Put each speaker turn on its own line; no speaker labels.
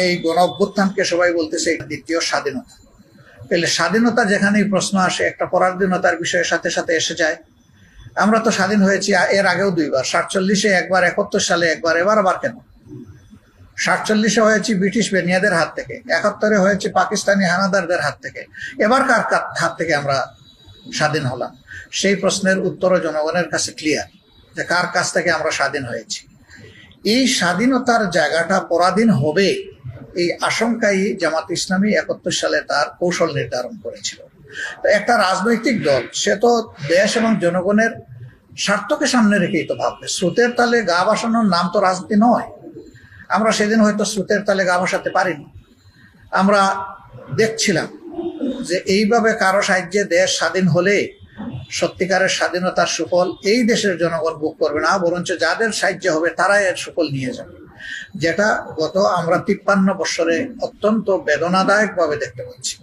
এই গণ অভ্যুত্থানকে সবাই বলতেছে দ্বিতীয় স্বাধীনতা। তাহলে স্বাধীনতা যেখানেই প্রশ্ন আসে একটা পরাধীনতার বিষয়ের সাথে সাথে এসে যায়। আমরা তো স্বাধীন হয়েছি এর আগেও দুইবার, 47-এ একবার, 71 সালে একবার, এবার আবার কেন? 47-এ হয়েছে ব্রিটিশ বেনিয়াদের হাত থেকে, 71-এ হয়েছে পাকিস্তানি হানাদারদের হাত থেকে, এবার কার হাত থেকে আমরা স্বাধীন হলাম? সেই প্রশ্নের উত্তরও জনগণের কাছে ক্লিয়ার যে কার কাছ থেকে আমরা স্বাধীন হয়েছি। এই স্বাধীনতার জায়গাটা পরাধীন হবে এই আশঙ্কাই জামাত ইসলামী 71 সালে তার কৌশল নির্ধারণ করেছিল। তো একটা রাজনৈতিক দল সে তো দেশ এবং জনগণের স্বার্থকে সামনে রেখেই তো ভাববে। স্রোতের তালে গা ভাসানোর নাম তো রাজনীতি নয়। আমরা সেদিন হয়তো স্রোতের তালে গা ভাসাতে পারিনি। আমরা দেখছিলাম যে এইভাবে কারো সাহায্যে দেশ স্বাধীন হলে সত্যিকারের স্বাধীনতার সুফল এই দেশের জনগণ ভোগ করবে না, বরঞ্চ যাদের সাহায্য হবে তারাই এর সুফল নিয়ে যাবে, যেটা গত আমরা 53 বছরে অত্যন্ত বেদনাদায়ক ভাবে দেখতে পাচ্ছি।